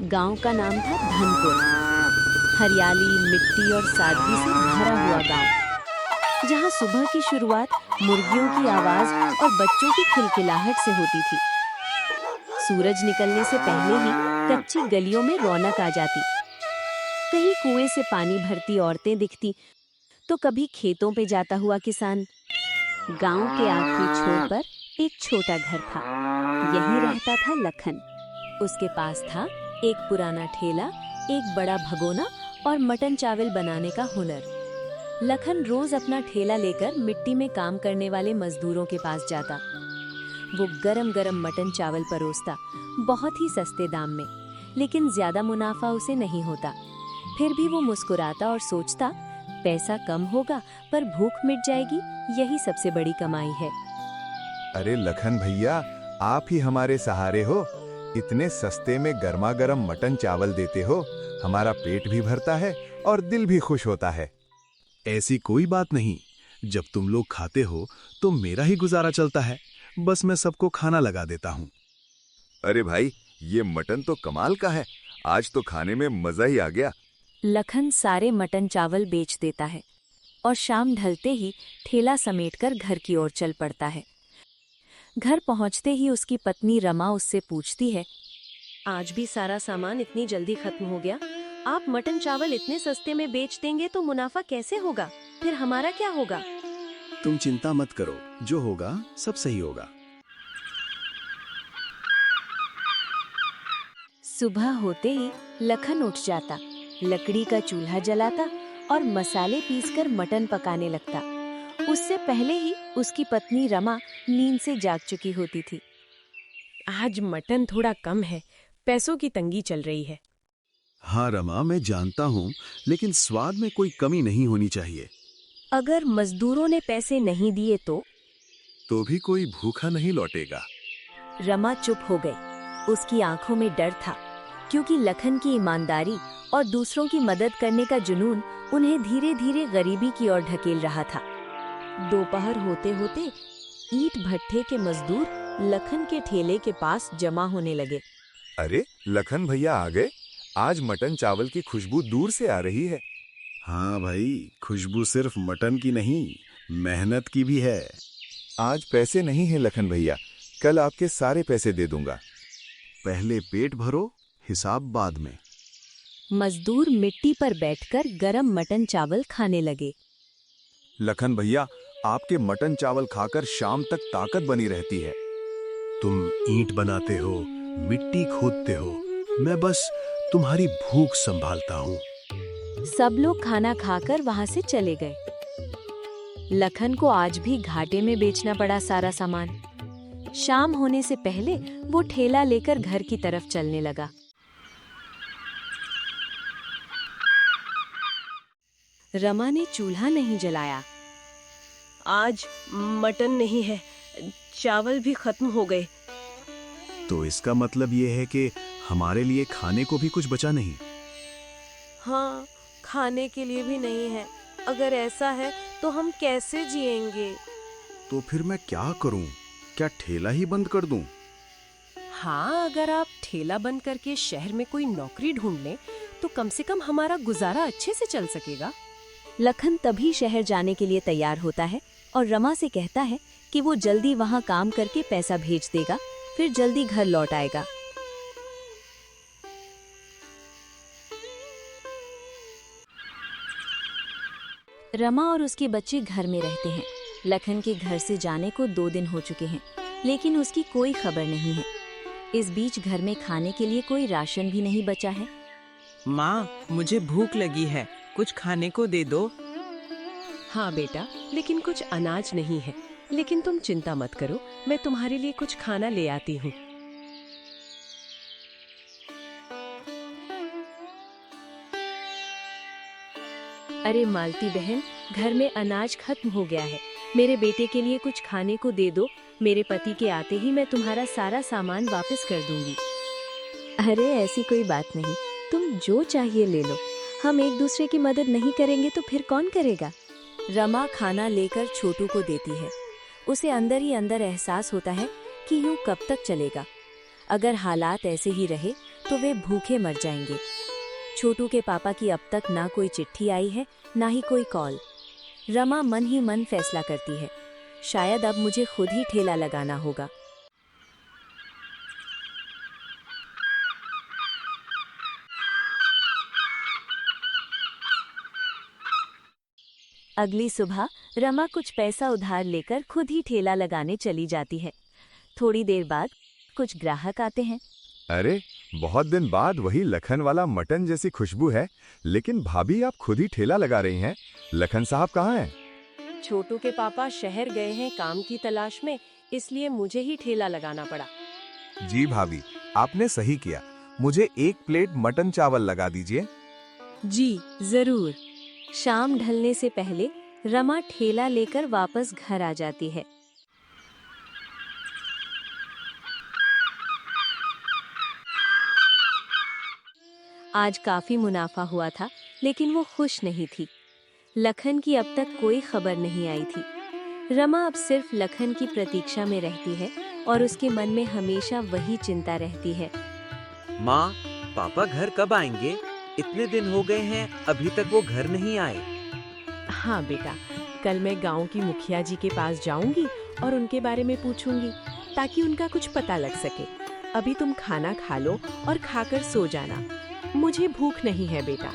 गांव का नाम था धनपुर। हरियाली, मिट्टी और सादगी से भरा हुआ गांव, जहां सुबह की शुरुआत मुर्गियों की आवाज और बच्चों की खिलखिलाहट से होती थी। सूरज निकलने से पहले ही कच्ची गलियों में रौनक आ जाती। कहीं कुएं से पानी भरती औरतें दिखती, तो कभी खेतों पे जाता हुआ किसान। गांव के आखिरी छोर पर एक छोटा घर था। यहीं रहता था लखन। उसके पास था एक पुराना ठेला, एक बड़ा भगोना और मटन चावल बनाने का हुनर। लखन रोज अपना ठेला लेकर मिट्टी में काम करने वाले मजदूरों के पास जाता। वो गरम गरम मटन चावल परोसता, बहुत ही सस्ते दाम में, लेकिन ज्यादा मुनाफा उसे नहीं होता। फिर भी वो मुस्कुराता और सोचता, पैसा कम होगा पर भूख मिट जाएगी, यही सबसे बड़ी कमाई है। अरे लखन भैया, आप ही हमारे सहारे हो। इतने सस्ते में गर्मा गर्म मटन चावल देते हो, हमारा पेट भी भरता है और दिल भी खुश होता है। ऐसी कोई बात नहीं, जब तुम लोग खाते हो तो मेरा ही गुजारा चलता है। बस मैं सबको खाना लगा देता हूँ। अरे भाई, ये मटन तो कमाल का है। आज तो खाने में मजा ही आ गया। लखन सारे मटन चावल बेच देता है और शाम ढलते ही ठेला समेटकर घर की ओर चल पड़ता है। घर पहुंचते ही उसकी पत्नी रमा उससे पूछती है, आज भी सारा सामान इतनी जल्दी खत्म हो गया? आप मटन चावल इतने सस्ते में बेच देंगे तो मुनाफा कैसे होगा? फिर हमारा क्या होगा? तुम चिंता मत करो, जो होगा सब सही होगा। सुबह होते ही लखन उठ जाता, लकड़ी का चूल्हा जलाता और मसाले पीसकर मटन पकाने लगता। उससे पहले ही उसकी पत्नी रमा नींद से जाग चुकी होती थी। आज मटन थोड़ा कम है, पैसों की तंगी चल रही है। हाँ रमा, मैं जानता हूँ, लेकिन स्वाद में कोई कमी नहीं होनी चाहिए। अगर मजदूरों ने पैसे नहीं दिए तो भी कोई भूखा नहीं लौटेगा। रमा चुप हो गई। उसकी आंखों में डर था, क्योंकि लखन की ईमानदारी और दूसरों की मदद करने का जुनून उन्हें धीरे धीरे गरीबी की ओर ढकेल रहा था। दोपहर होते होते ईंट भट्ठे के मजदूर लखन के ठेले के पास जमा होने लगे। अरे लखन भैया आ गए। आज मटन चावल की खुशबू दूर से आ रही है। हाँ भाई, खुशबू सिर्फ मटन की नहीं, मेहनत की भी है। आज पैसे नहीं है लखन भैया, कल आपके सारे पैसे दे दूंगा। पहले पेट भरो, हिसाब बाद में। मजदूर मिट्टी पर बैठकर गरम मटन चावल खाने लगे। लखन भैया, आपके मटन चावल खाकर शाम तक ताकत बनी रहती है। तुम ईंट बनाते हो, मिट्टी खोदते हो, मैं बस तुम्हारी भूख संभालता हूँ। सब लोग खाना खाकर वहां से चले गए। लखन को आज भी घाटे में बेचना पड़ा सारा सामान। शाम होने से पहले वो ठेला लेकर घर की तरफ चलने लगा। रमा ने चूल्हा नहीं जलाया। आज मटन नहीं है, चावल भी खत्म हो गए। तो इसका मतलब ये है कि हमारे लिए खाने को भी कुछ बचा नहीं। हाँ, खाने के लिए भी नहीं है। अगर ऐसा है तो हम कैसे जिएंगे? तो फिर मैं क्या करूं? क्या ठेला ही बंद कर दूं? हाँ, अगर आप ठेला बंद करके शहर में कोई नौकरी ढूंढ लें तो कम से कम हमारा गुजारा अच्छे से चल सकेगा। लखन तभी शहर जाने के लिए तैयार होता है और रमा से कहता है कि वो जल्दी वहां काम करके पैसा भेज देगा, फिर जल्दी घर लौट आएगा। रमा और उसके बच्चे घर में रहते हैं। लखन के घर से जाने को 2 दिन हो चुके हैं, लेकिन उसकी कोई खबर नहीं है। इस बीच घर में खाने के लिए कोई राशन भी नहीं बचा है। माँ, मुझे भूख लगी है, कुछ खाने को दे दो। हाँ बेटा, लेकिन कुछ अनाज नहीं है। लेकिन तुम चिंता मत करो, मैं तुम्हारे लिए कुछ खाना ले आती हूँ। अरे मालती बहन, घर में अनाज खत्म हो गया है। मेरे बेटे के लिए कुछ खाने को दे दो। मेरे पति के आते ही मैं तुम्हारा सारा सामान वापस कर दूंगी। अरे ऐसी कोई बात नहीं, तुम जो चाहिए ले लो। हम एक दूसरे की मदद नहीं करेंगे तो फिर कौन करेगा? रमा खाना लेकर छोटू को देती है। उसे अंदर ही अंदर एहसास होता है कि यूं कब तक चलेगा। अगर हालात ऐसे ही रहे तो वे भूखे मर जाएंगे। छोटू के पापा की अब तक ना कोई चिट्ठी आई है, ना ही कोई कॉल। रमा मन ही मन फैसला करती है, शायद अब मुझे खुद ही ठेला लगाना होगा। अगली सुबह रमा कुछ पैसा उधार लेकर खुद ही ठेला लगाने चली जाती है। थोड़ी देर बाद कुछ ग्राहक आते हैं। अरे, बहुत दिन बाद वही लखन वाला मटन जैसी खुशबू है। लेकिन भाभी, आप खुद ही ठेला लगा रही हैं। लखन साहब कहाँ हैं? छोटू के पापा शहर गए हैं काम की तलाश में, इसलिए मुझे ही ठेला लगाना पड़ा। जी भाभी, आपने सही किया। मुझे 1 प्लेट मटन चावल लगा दीजिए। जी जरूर। शाम ढलने से पहले रमा ठेला लेकर वापस घर आ जाती है। आज काफी मुनाफा हुआ था, लेकिन वो खुश नहीं थी। लखन की अब तक कोई खबर नहीं आई थी। रमा अब सिर्फ लखन की प्रतीक्षा में रहती है और उसके मन में हमेशा वही चिंता रहती है। माँ, पापा घर कब आएंगे? इतने दिन हो गए हैं, अभी तक वो घर नहीं आए। हाँ बेटा, कल मैं गांव की मुखिया जी के पास जाऊंगी और उनके बारे में पूछूंगी, ताकि उनका कुछ पता लग सके। अभी तुम खाना खा लो और खाकर सो जाना। मुझे भूख नहीं है बेटा।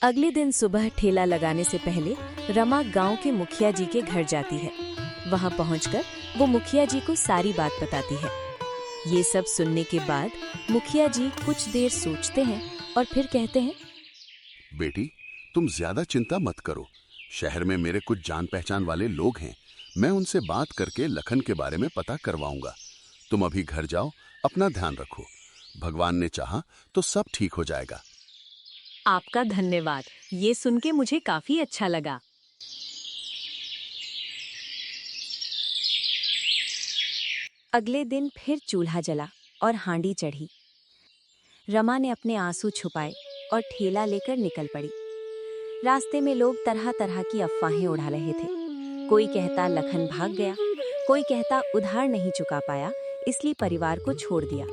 अगले दिन सुबह ठेला लगाने से पहले रमा गांव के मुखिया जी के घर जाती है। वहां पहुंचकर वो मुखिया जी को सारी बात बताती है। ये सब सुनने के बाद मुखिया जी कुछ देर सोचते हैं और फिर कहते हैं, बेटी, तुम ज्यादा चिंता मत करो। शहर में मेरे कुछ जान पहचान वाले लोग हैं। मैं उनसे बात करके लखन के बारे में पता करवाऊंगा। तुम अभी घर जाओ, अपना ध्यान रखो। भगवान ने चाहा तो सब ठीक हो जाएगा। आपका धन्यवाद। ये सुन के मुझे काफी अच्छा लगा। अगले दिन फिर चूल्हा जला और हांडी चढ़ी। रमा ने अपने आंसू छुपाए और ठेला लेकर निकल पड़ी। रास्ते में लोग तरह तरह की अफवाहें उड़ा रहे थे। कोई कहता लखन भाग गया, कोई कहता उधार नहीं चुका पाया इसलिए परिवार को छोड़ दिया।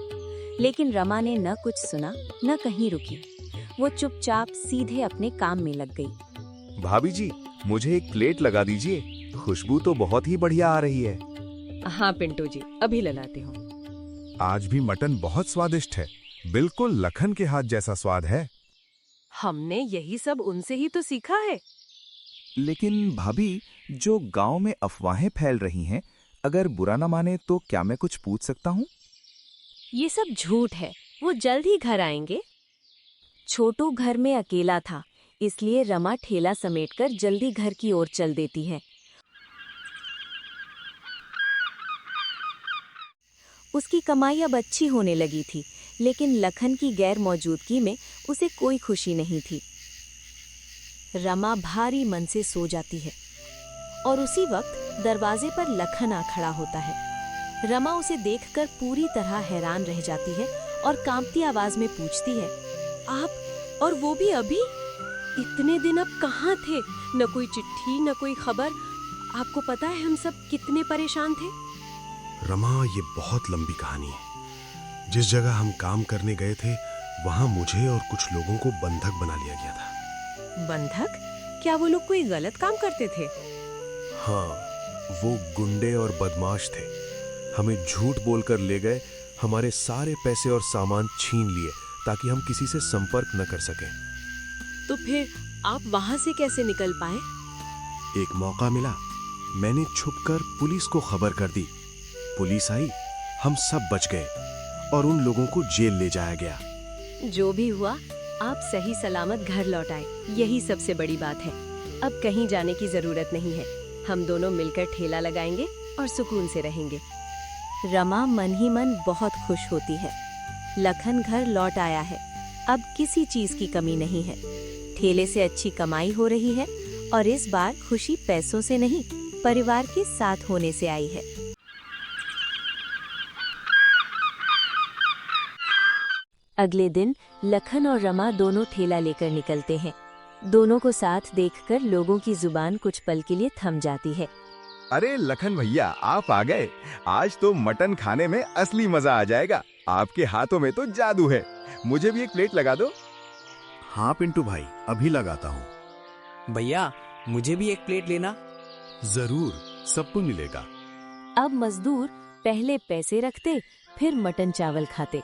लेकिन रमा ने न कुछ सुना न कहीं रुकी। वो चुपचाप सीधे अपने काम में लग गई। भाभी जी, मुझे 1 प्लेट लगा दीजिए। खुशबू तो बहुत ही बढ़िया आ रही है। हाँ पिंटू जी, अभी लगाती हूँ। आज भी मटन बहुत स्वादिष्ट है। बिल्कुल लखन के हाथ जैसा स्वाद है। हमने यही सब उनसे ही तो सीखा है। लेकिन भाभी, जो गांव में अफवाहें फैल रही हैं, अगर बुरा न माने तो क्या मैं कुछ पूछ सकता हूँ? ये सब झूठ है। वो जल्द ही घर आएंगे। छोटू घर में अकेला था, इसलिए रमा ठेला समेटकर जल्दी घर की ओर चल देती है। उसकी कमाई अब अच्छी होने लगी थी, लेकिन लखन की गैर मौजूदगी में उसे कोई खुशी नहीं थी। रमा भारी मन से सो जाती है और उसी वक्त दरवाजे पर लखन आ खड़ा होता है। रमा उसे देखकर पूरी तरह हैरान रह जाती है और कांपती आवाज में पूछती है, आप? और वो भी अभी? इतने दिन अब कहाँ थे? न कोई चिट्ठी, न कोई खबर। आपको पता है हम सब कितने परेशान थे। रमा, ये बहुत लंबी कहानी है। जिस जगह हम काम करने गए थे, वहां मुझे और कुछ लोगों को बंधक बना लिया गया था। बंधक? क्या वो लोग कोई गलत काम करते थे? हाँ, वो गुंडे और बदमाश थे। हमें झूठ बोलकर ले गए, हमारे सारे पैसे और सामान छीन लिए ताकि हम किसी से संपर्क न कर सकें। तो फिर आप वहां से कैसे निकल पाए? एक मौका मिला, मैंने छुपकर पुलिस को खबर कर दी। पुलिस आई, हम सब बच गए और उन लोगों को जेल ले जाया गया। जो भी हुआ, आप सही सलामत घर लौट आए, यही सबसे बड़ी बात है। अब कहीं जाने की जरूरत नहीं है। हम दोनों मिलकर ठेला लगाएंगे और सुकून से रहेंगे। रमा मन ही मन बहुत खुश होती है। लखन घर लौट आया है। अब किसी चीज की कमी नहीं है। ठेले से अच्छी कमाई हो रही है और इस बार खुशी पैसों से नहीं, परिवार के साथ होने से आई है। अगले दिन लखन और रमा दोनों ठेला लेकर निकलते हैं। दोनों को साथ देखकर लोगों की जुबान कुछ पल के लिए थम जाती है। अरे लखन भैया, आप आ गए। आज तो मटन खाने में असली मजा आ जाएगा। आपके हाथों में तो जादू है। मुझे भी एक प्लेट लगा दो। हाँ पिंटू भाई, अभी लगाता हूँ। भैया मुझे भी एक प्लेट लेना। जरूर, सबको मिलेगा। अब मजदूर पहले पैसे रखते, फिर मटन चावल खाते।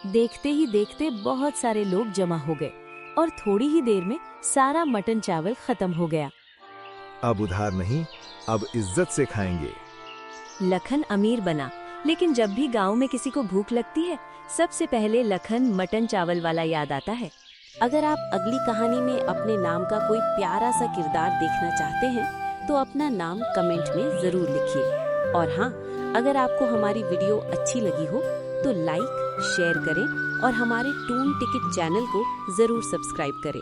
देखते ही देखते बहुत सारे लोग जमा हो गए और थोड़ी ही देर में सारा मटन चावल खत्म हो गया। अब उधार नहीं, अब इज्जत से खाएंगे। लखन अमीर बना, लेकिन जब भी गांव में किसी को भूख लगती है, सबसे पहले लखन मटन चावल वाला याद आता है। अगर आप अगली कहानी में अपने नाम का कोई प्यारा सा किरदार देखना चाहते हैं तो अपना नाम कमेंट में जरूर लिखिए। और हाँ, अगर आपको हमारी वीडियो अच्छी लगी हो तो लाइक, शेयर करें और हमारे टून टिकट चैनल को जरूर सब्सक्राइब करें।